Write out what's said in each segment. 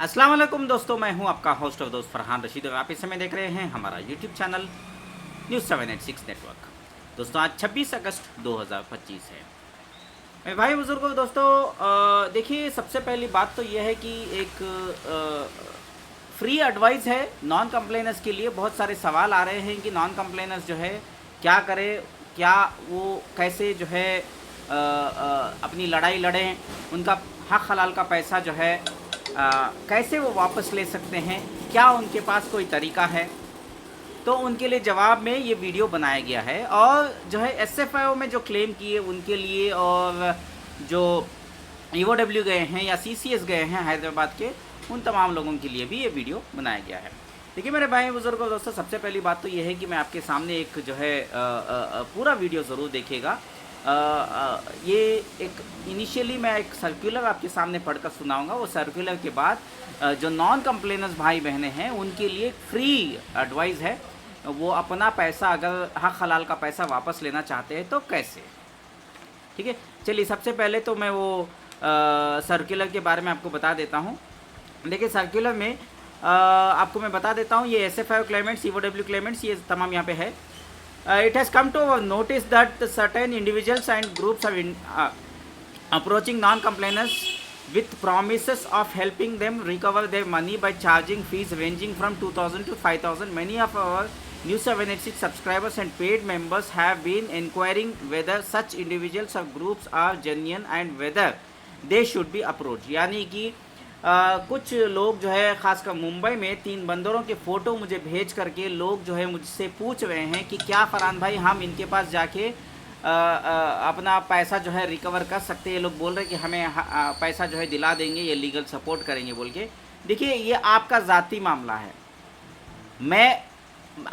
अस्सलाम वालेकुम दोस्तों, मैं हूं आपका होस्ट और दोस्त फरहान रशीद और आप इस समय देख रहे हैं हमारा यूट्यूब चैनल न्यूज़ 786 नेटवर्क। दोस्तों आज 26 अगस्त 2025 है। मेरे भाई बुजुर्गों दोस्तों, देखिए सबसे पहली बात तो यह है कि एक फ्री एडवाइस है नॉन कंप्लेनर्स के लिए। बहुत सारे सवाल आ रहे हैं कि नॉन कंप्लेनर्स जो है क्या करे, क्या वो कैसे जो है अपनी लड़ाई लड़ें, उनका हक हलाल का पैसा जो है कैसे वो वापस ले सकते हैं, क्या उनके पास कोई तरीका है। तो उनके लिए जवाब में ये वीडियो बनाया गया है। और जो है एसएफआईओ में जो क्लेम किए उनके लिए, और जो ईओडब्ल्यू गए हैं या सीसीएस गए हैं हैदराबाद के, उन तमाम लोगों के लिए भी ये वीडियो बनाया गया है। देखिए मेरे भाई बुजुर्गों दोस्तों, सबसे पहली बात तो ये है कि मैं आपके सामने एक जो है पूरा वीडियो ज़रूर देखिएगा। ये एक इनिशियली मैं एक सर्कुलर आपके सामने पढ़कर सुनाऊंगा। वो सर्कुलर के बाद जो नॉन कंप्लेनर्स भाई बहनें हैं उनके लिए फ्री एडवाइस है। वो अपना पैसा, अगर हक हलाल का पैसा वापस लेना चाहते हैं तो कैसे। ठीक है, चलिए सबसे पहले तो मैं वो सर्कुलर के बारे में आपको बता देता हूँ। देखिए सर्कुलर में आपको मैं बता देता हूँ, ये एसएफआईओ क्लेमेंट्स, ईओडब्ल्यू क्लेमेंट्स, ये तमाम यहाँ पे है। It has come to our notice that certain individuals and groups are approaching non-complainants with promises of helping them recover their money by charging fees ranging from 2,000 to 5,000. Many of our News 786 subscribers and paid members have been inquiring whether such individuals or groups are genuine and whether they should be approached. यानी कि कुछ लोग जो है ख़ासकर मुंबई में 3 बंदरों के फ़ोटो मुझे भेज करके लोग जो है मुझसे पूछ रहे हैं कि क्या फरहान भाई हम इनके पास जाके अपना पैसा जो है रिकवर कर सकते हैं। ये लोग बोल रहे हैं कि हमें पैसा जो है दिला देंगे, ये लीगल सपोर्ट करेंगे बोल के। देखिए ये आपका ज़ाती मामला है, मैं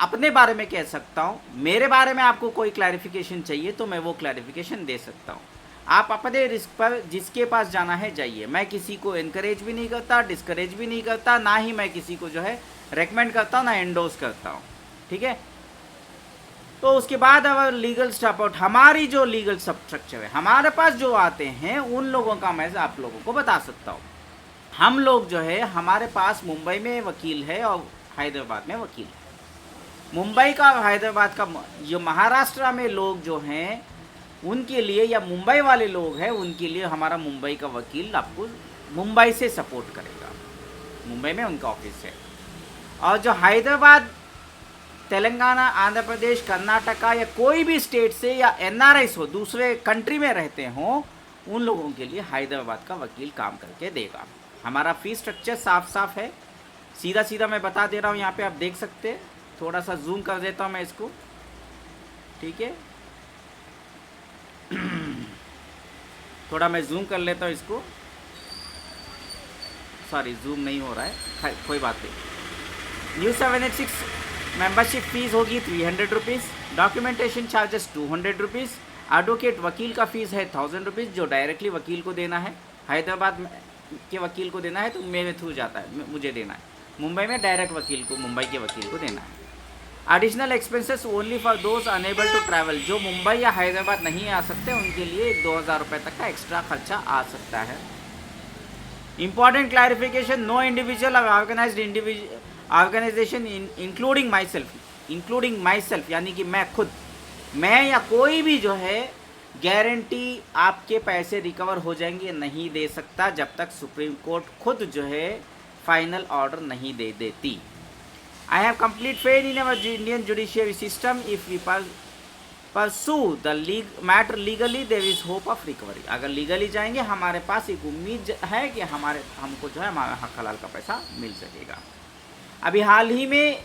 अपने बारे में कह सकता हूँ। मेरे बारे में आपको कोई क्लैरिफिकेशन चाहिए तो मैं वो क्लैरिफिकेशन दे सकता हूँ। आप अपने रिस्क पर जिसके पास जाना है जाइए। मैं किसी को इनकरेज भी नहीं करता, डिस्करेज भी नहीं करता, ना ही मैं किसी को जो है रेकमेंड करता हूँ, ना एंडोर्स करता हूँ। ठीक है, तो उसके बाद अब लीगल सपोर्ट, हमारी जो लीगल स्ट्रक्चर है, हमारे पास जो आते हैं उन लोगों का मैं आप लोगों को बता सकता हूँ। हम लोग जो है हमारे पास मुंबई में वकील है और हैदराबाद में वकील है। मुंबई का और हैदराबाद का, जो महाराष्ट्र में लोग जो हैं उनके लिए, या मुंबई वाले लोग हैं उनके लिए हमारा मुंबई का वकील आपको मुंबई से सपोर्ट करेगा। मुंबई में उनका ऑफिस है। और जो हैदराबाद, तेलंगाना, आंध्र प्रदेश, कर्नाटका या कोई भी स्टेट से या एनआरआईस हो, दूसरे कंट्री में रहते हों, उन लोगों के लिए हैदराबाद का वकील काम करके देगा। हमारा फीस स्ट्रक्चर साफ साफ है, सीधा सीधा मैं बता दे रहा हूँ। यहाँ पे आप देख सकते हैं, थोड़ा सा जूम कर देता हूँ मैं इसको। ठीक है, थोड़ा मैं जूम कर लेता हूँ इसको। सॉरी जूम नहीं हो रहा है, कोई बात नहीं। न्यूज़ 786 मेंबरशिप फीस होगी 300 rupees, documentation charges 200 rupees, advocate वकील का फ़ीस है 1000 रुपीज़, जो डायरेक्टली वकील को देना है। हैदराबाद के वकील को देना है तो मेरे थ्रू जाता है, मुझे देना है। मुंबई में डायरेक्ट वकील को, मुंबई के वकील को देना है। Additional expenses only for those unable to travel, जो मुंबई या हैदराबाद नहीं आ सकते उनके लिए 2000 रुपये तक का एक्स्ट्रा खर्चा आ सकता है। इंपॉर्टेंट क्लैरिफिकेशन, नो इंडिविजुअल और organized organization including myself, यानी कि मैं खुद, मैं या कोई भी जो है गारंटी आपके पैसे रिकवर हो जाएंगे नहीं दे सकता जब तक सुप्रीम कोर्ट खुद जो है फाइनल ऑर्डर नहीं दे देती। I have complete faith in our Indian judiciary system. If we pursue the matter legally, there is hope of recovery. अगर लीगली जाएंगे हमारे पास एक उम्मीद है कि हमको जो है हमारा हक हलाल का पैसा मिल सकेगा। अभी हाल ही में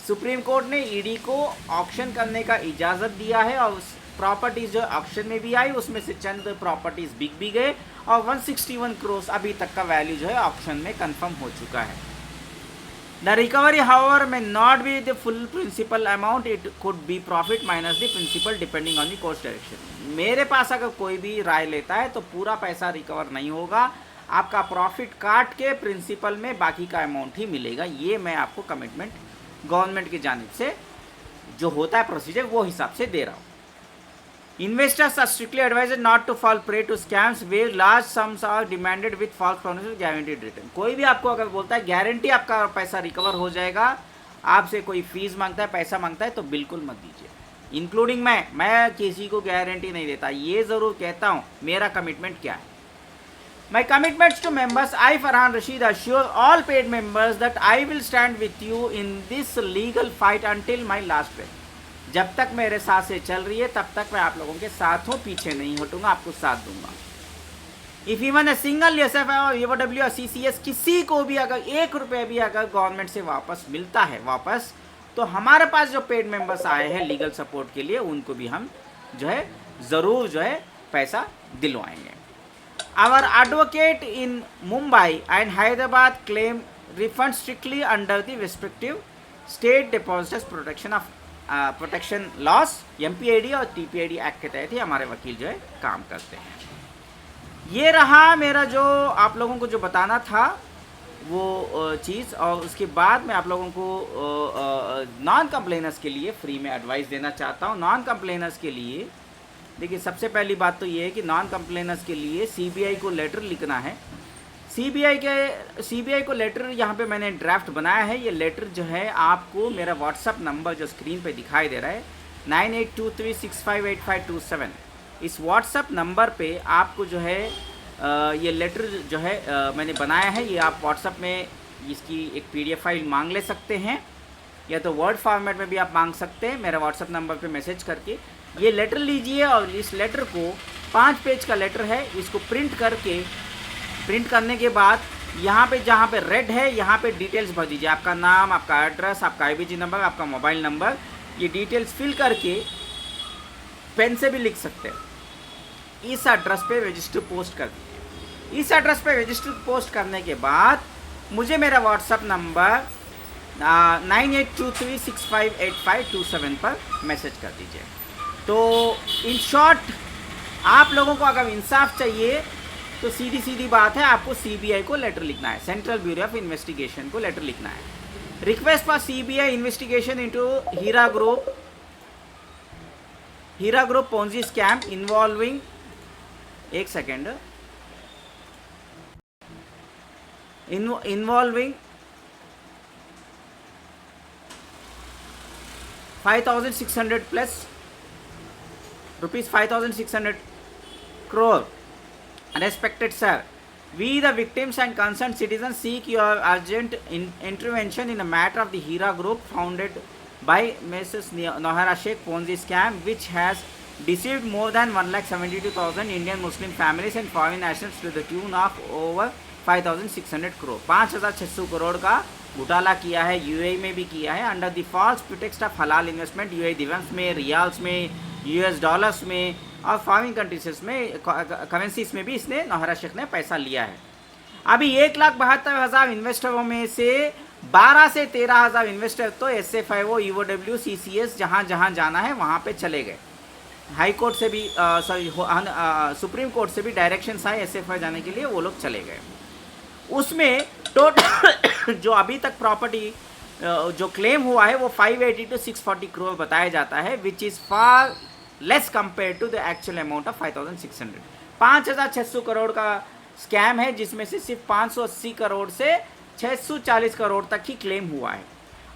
सुप्रीम कोर्ट ने ईडी को ऑक्शन करने का इजाज़त दिया है, और प्रॉपर्टीज़ जो ऑक्शन में भी आई उसमें से चंद प्रॉपर्टीज़ बिक भी गए, और 161 करोड़ अभी तक का वैल्यू जो है ऑक्शन में कंफर्म हो चुका है। The recovery, however, may not be the full principal amount. It could be profit minus the principal depending on the court's direction. मेरे पास अगर कोई भी राय लेता है तो पूरा पैसा रिकवर नहीं होगा, आपका प्रॉफिट काट के प्रिंसिपल में बाकी का अमाउंट ही मिलेगा। ये मैं आपको कमिटमेंट गवर्नमेंट की जानिब से जो होता है प्रोसीजर वो हिसाब से दे रहा हूँ। Investors are strictly advised not to fall prey to scams where large sums are demanded with false promises guaranteed return. कोई भी आपको अगर बोलता है गारंटी आपका पैसा रिकवर हो जाएगा, आपसे कोई फीस मांगता है, पैसा मांगता है, तो बिल्कुल मत दीजिए। इंक्लूडिंग मैं किसी को गारंटी नहीं देता, ये ज़रूर कहता हूँ मेरा कमिटमेंट क्या है। My commitments to members, I Farhan Rashid assure all paid members that I will stand with you in this legal fight until my last breath. जब तक मेरे साथ से चल रही है तब तक मैं आप लोगों के साथ हूँ, पीछे नहीं हटूंगा, आपको साथ दूंगा। If even a single SFI और ईओडब्ल्यू और सीसीएस किसी को भी अगर 1 रुपये भी अगर गवर्नमेंट से वापस मिलता है वापस, तो हमारे पास जो पेड मेंबर्स आए हैं लीगल सपोर्ट के लिए, उनको भी हम जो है ज़रूर जो है पैसा दिलवाएंगे। Our advocate in Mumbai and Hyderabad claim refund strictly under the respective state depositors protection laws MPAD और TPAD एक्ट के तहत ही हमारे वकील जो है काम करते हैं। ये रहा मेरा जो आप लोगों को जो बताना था वो चीज़, और उसके बाद मैं आप लोगों को नॉन कंप्लेनर्स के लिए फ्री में एडवाइस देना चाहता हूँ। नॉन कंप्लेनर्स के लिए देखिए, सबसे पहली बात तो ये है कि नॉन कंप्लेनर्स के लिए सीबीआई को लेटर लिखना है। सीबीआई को लेटर यहाँ पे मैंने ड्राफ्ट बनाया है। ये लेटर जो है आपको मेरा व्हाट्सअप नंबर जो स्क्रीन पे दिखाई दे रहा है 9823658527, इस व्हाट्सअप नंबर पे आपको जो है ये लेटर जो है मैंने बनाया है। ये आप व्हाट्सअप में इसकी एक PDF फाइल मांग ले सकते हैं, या तो वर्ड फॉर्मेट में भी आप मांग सकते हैं मेरा व्हाट्सअप नंबर पे मैसेज करके। ये लेटर लीजिए और इस लेटर को 5 पेज का लेटर है, इसको प्रिंट करने के बाद यहाँ पे जहाँ पे रेड है यहाँ पे डिटेल्स भर दीजिए, आपका नाम, आपका एड्रेस, आपका IBG नंबर, आपका मोबाइल नंबर। ये डिटेल्स फिल करके पेन से भी लिख सकते हैं, इस एड्रेस पे रजिस्टर पोस्ट कर दीजिए। इस एड्रेस पे रजिस्टर पोस्ट करने के बाद मुझे मेरा व्हाट्सअप नंबर 9823658527 पर मैसेज कर दीजिए। तो इन शॉर्ट आप लोगों को अगर इंसाफ चाहिए तो सीधी बात है, आपको सीबीआई को लेटर लिखना है, सेंट्रल ब्यूरो ऑफ इन्वेस्टिगेशन को लेटर लिखना है। Request for CBI investigation into Heera group ponzi scam involving, एक second, involving 5,600 plus rupees 5,600 crore. Respected sir, we the victims and concerned citizens seek your urgent intervention in a matter of the Hira Group founded by Mrs. Nohara Sheikh Ponzi scam, which has deceived more than 1,72,000 Indian Muslim families and foreign nationals to the tune of over 5,600 crore. 5,600 crore का घोटाला किया है, UAE में भी किया है, under the false pretext of halal investment, UAE dirhams में, riyals में, US डॉलर्स में और फॉरेन कंट्रीज में करेंसीज में भी इसने नौहरा शेख ने पैसा लिया है। अभी 1,72,000 इन्वेस्टरों में से 12 से 13,000 इन्वेस्टर तो SFIO, EOW, CCS जहाँ जाना है वहाँ पे चले गए। हाई कोर्ट से भी सुप्रीम कोर्ट से भी डायरेक्शंस आए SFI जाने के लिए, वो लोग चले गए। उसमें टोटल जो अभी तक प्रॉपर्टी जो क्लेम हुआ है वो 580 to 640 करोड़ बताया जाता है, which is far less compare to the actual amount of 5,600। 5,600 crore का स्कैम है, जिसमें से सिर्फ 580 करोड़ से 640 करोड़ तक ही क्लेम हुआ है।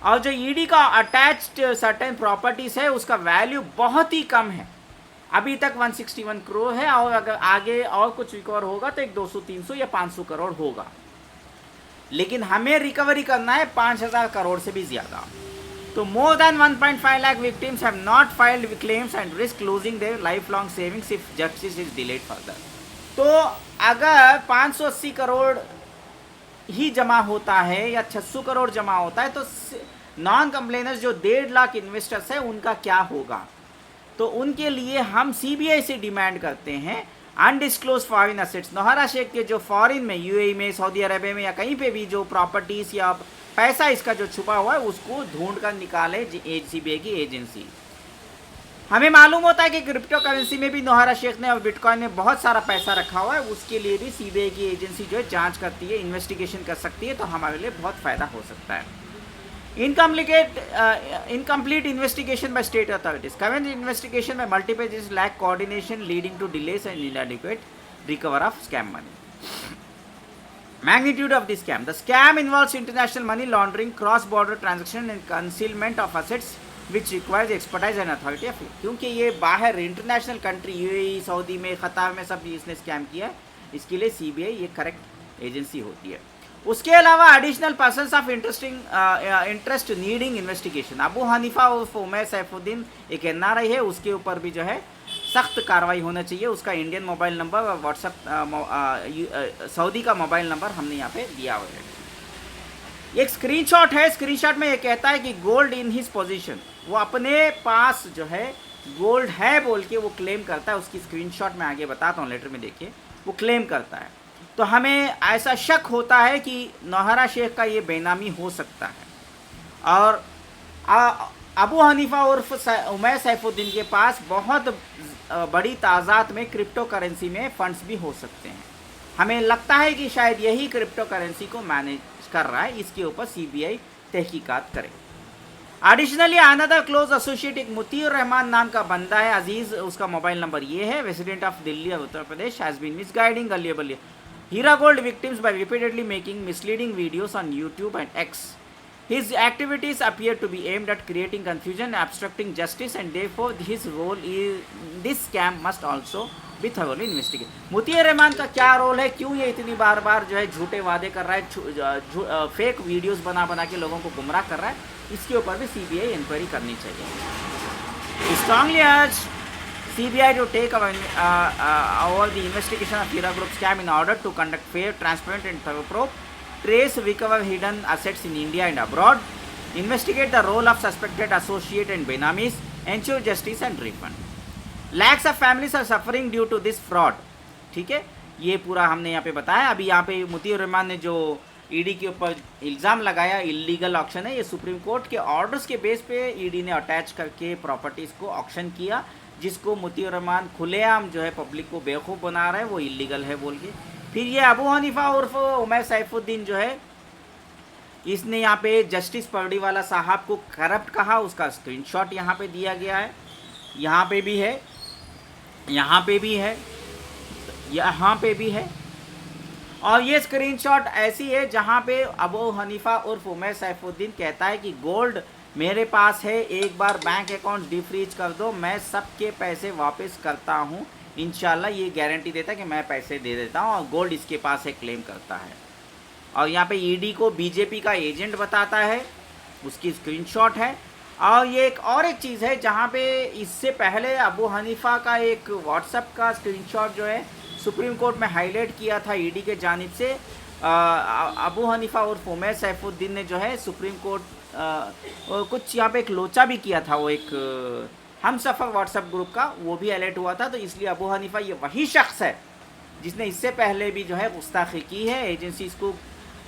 और जो ईडी का अटैच्ड सर्टेन प्रॉपर्टीज़ है उसका वैल्यू बहुत ही कम है, अभी तक 161 करोड़ है, और अगर आगे और कुछ रिकवर होगा तो एक 200, 300 या 500 करोड़ होगा। लेकिन हमें रिकवरी करना है 5,000 करोड़ से भी ज़्यादा। तो more than 1.5 lakh victims have not filed claims and risk losing their life long savings if justice is delayed further. तो अगर 580 करोड़ ही जमा होता है या 600 करोड़ जमा होता है तो नॉन कंप्लेनर्स जो 1.5 लाख इन्वेस्टर्स हैं उनका क्या होगा? तो उनके लिए हम सीबीआई से डिमांड करते हैं undisclose foreign assets, Nowhera Shaikh के जो फॉरेन में, यूएई में, सऊदी अरबिया में या कहीं पे भी जो प्रॉपर्टीज़ या पैसा इसका जो छुपा हुआ है उसको ढूंढ कर निकाले सीबीआई की एजेंसी। हमें मालूम होता है कि क्रिप्टो करेंसी में भी नौहरा शेख ने और बिटकॉइन में बहुत सारा पैसा रखा हुआ है, उसके लिए भी सीबीआई की एजेंसी जो है जांच करती है, इन्वेस्टिगेशन कर सकती है, तो हमारे लिए बहुत फ़ायदा हो सकता है। Incomplete investigation by state authorities. Current investigation by multiple agencies lack coordination, leading to delays and inadequate recover of scam money. Magnitude of the scam. The scam involves international money laundering, cross-border transaction and concealment of assets, which requires expertise and authority of. क्योंकि ये बाहर international country UAE, Saudi में, कतार में सब इसने scam किया, इसके लिए सीबीआई ये करेक्ट एजेंसी होती है. उसके अलावा additional persons of interest needing investigation. Abu Hanifa उर्फ उमैर सैफुद्दीन एक एनआरआई है, उसके ऊपर भी जो है सख्त कार्रवाई होना चाहिए. उसका इंडियन मोबाइल नंबर और व्हाट्सएप सऊदी का मोबाइल नंबर हमने यहाँ पे दिया हुआ है. एक स्क्रीनशॉट है, स्क्रीनशॉट में ये कहता है कि गोल्ड इन हिज पोजीशन, वो अपने पास जो है गोल्ड है बोल के वो क्लेम करता है. उसकी स्क्रीनशॉट मैं आगे बताता हूँ, लेटर में देखिए, वो क्लेम करता है. तो हमें ऐसा शक होता है कि नौहरा शेख का ये बेनामी हो सकता है. और अबू हनीफा उर्फ उमैर सैफुद्दीन के पास बहुत बड़ी तादाद में क्रिप्टो करेंसी में फंड्स भी हो सकते हैं. हमें लगता है कि शायद यही क्रिप्टो करेंसी को मैनेज कर रहा है. इसके ऊपर सीबीआई तहकीकात करे. एडिशनली अनदर क्लोज एसोसिएट एक मुतीउर रहमान नाम का बंदा है, अजीज उसका मोबाइल नंबर ये है, रेसिडेंट ऑफ दिल्ली और Uttar Pradesh, has been misguiding gullibly Hira Gold victims by repeatedly making misleading videos on YouTube and X. His activities appear to be aimed at creating confusion, obstructing justice, and therefore his role in this scam must also be thoroughly investigated. Mutiur Rahman का क्या role है, क्यों ये इतनी बार बार जो है झूठे वादे कर रहा है, फेक वीडियोस बना के लोगों को गुमराह कर रहा है, इसके ऊपर भी सीबीआई इंक्वायरी करनी चाहिए. Strongly urge CBI to take over the investigation of Hira Group scam in order to conduct fair, transparent and thorough probe, trace, recover hidden assets in India and abroad, investigate the role of suspected associate and benamis, ensure justice and refund. Lakhs of families are suffering due to this fraud. ठीक है, ये पूरा हमने यहाँ पे बताया. अभी यहाँ पे मुतीउर रहमान ने जो ईडी के ऊपर इल्ज़ाम लगाया इलीगल ऑक्शन है, ये सुप्रीम कोर्ट के ऑर्डर्स के बेस पे ईडी ने अटैच करके प्रॉपर्टीज़ को ऑक्शन किया, जिसको मुतीउर रहमान खुलेआम जो है पब्लिक को बेवकूफ़ बना रहा है, वो इलीगल है बोल के. फिर ये अबू हनीफा उर्फ उमैर सैफुद्दीन जो है, इसने यहाँ पे जस्टिस परडीवाला साहब को करप्ट कहा. उसका स्क्रीनशॉट यहाँ पे दिया गया है, यहाँ पे भी है, यहाँ पे भी है, यहाँ पे भी है. और ये स्क्रीनशॉट ऐसी है जहाँ पे अबू हनीफा उर्फ उमैर सैफुद्दीन कहता है कि गोल्ड मेरे पास है, एक बार बैंक अकाउंट डिफ्रीज कर दो, मैं सबके पैसे वापस करता हूँ इंशाल्लाह. ये गारंटी देता है कि मैं पैसे दे देता हूँ, और गोल्ड इसके पास है, क्लेम करता है. और यहाँ पे ईडी को बीजेपी का एजेंट बताता है, उसकी स्क्रीनशॉट है. और ये एक चीज़ है जहाँ पे इससे पहले अबू हनीफा का एक व्हाट्सएप का स्क्रीनशॉट जो है सुप्रीम कोर्ट में हाईलाइट किया था ईडी के जानिब से. अबू हनीफा उर्फ उमैर सैफुद्दीन ने जो है सुप्रीम कोर्ट कुछ यहाँ पे एक लोचा भी किया था, वो एक हम सफ़र व्हाट्सएप ग्रुप का, वो भी अलर्ट हुआ था. तो इसलिए अबू हनीफा ये वही शख्स है जिसने इससे पहले भी जो है गुस्ताखी की है, एजेंसी इसको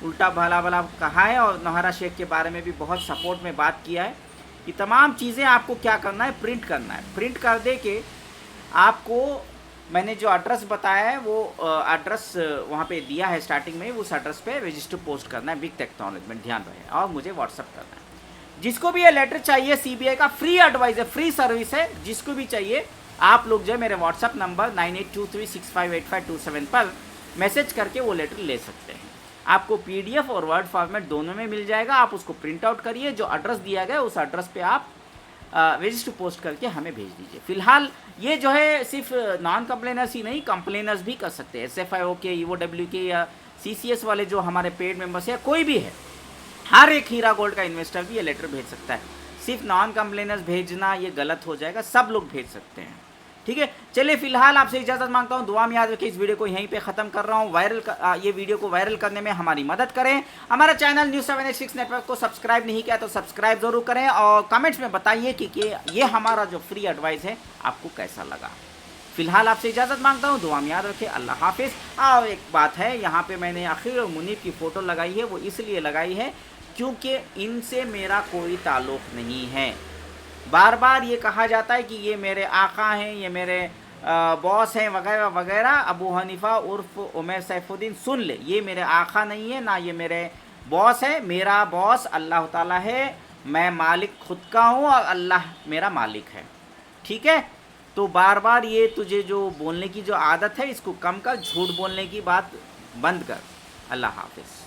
उल्टा भला भला कहा है, और नौहरा शेख के बारे में भी बहुत सपोर्ट में बात किया है. ये तमाम चीज़ें आपको क्या करना है, प्रिंट करना है. प्रिंट कर दे के आपको मैंने जो एड्रेस बताया है वो एड्रेस वहाँ पे दिया है स्टार्टिंग में, उस एड्रेस पे रजिस्टर पोस्ट करना है, बिग एक्नॉलेजमेंट, ध्यान रहे, और मुझे व्हाट्सअप करना है. जिसको भी ये लेटर चाहिए, सीबीआई का फ्री एडवाइस है, फ्री सर्विस है, जिसको भी चाहिए आप लोग जो है मेरे व्हाट्सअप नंबर 9823658527 पर मैसेज करके वो लेटर ले सकते हैं. आपको PDF और वर्ड फॉर्मेट दोनों में मिल जाएगा. आप उसको प्रिंट आउट करिए, जो एड्रेस दिया गया उस एड्रेस पे आप रजिस्टर पोस्ट करके हमें भेज दीजिए. फिलहाल ये जो है सिर्फ नॉन कंप्लेनर्स ही नहीं, कंप्लेनर्स भी कर सकते हैं. SFIO के, EOW के या CCS वाले जो हमारे पेड मेंबर्स है, कोई भी है, हर एक हीरा गोल्ड का इन्वेस्टर भी ये लेटर भेज सकता है. सिर्फ नॉन कंप्लेनर्स भेजना ये गलत हो जाएगा, सब लोग भेज सकते हैं. ठीक है, चलिए फिलहाल आपसे इजाज़त मांगता हूँ. दुआ में याद रखिए. इस वीडियो को यहीं पे ख़त्म कर रहा हूँ. ये वीडियो को वायरल करने में हमारी मदद करें. हमारा चैनल न्यूज़ 786 नेटवर्क को सब्सक्राइब नहीं किया तो सब्सक्राइब ज़रूर करें, और कमेंट्स में बताइए कि ये हमारा जो फ्री एडवाइस है आपको कैसा लगा. फिलहाल आपसे इजाज़त मांगता हूँ. दुआ में याद रखिए. अल्लाह हाफिज़. और एक बात है, यहाँ पर मैंने आखिर मुनीब की फ़ोटो लगाई है, वो इसलिए लगाई है क्योंकि इनसे मेरा कोई ताल्लुक़ नहीं है. बार बार ये कहा जाता है कि ये मेरे आका हैं, ये मेरे बॉस हैं वगैरह वगैरह. अबू हनीफा उर्फ उमैर सैफुद्दीन सुन ले, ये मेरे आका नहीं है, ना ये मेरे बॉस है, मेरा बॉस अल्लाह ताला है, मैं मालिक खुद का हूँ और अल्लाह मेरा मालिक है। ठीक है, तो बार बार ये तुझे जो बोलने की जो आदत है इसको कम कर, झूठ बोलने की बात बंद कर। अल्लाह हाफिज़।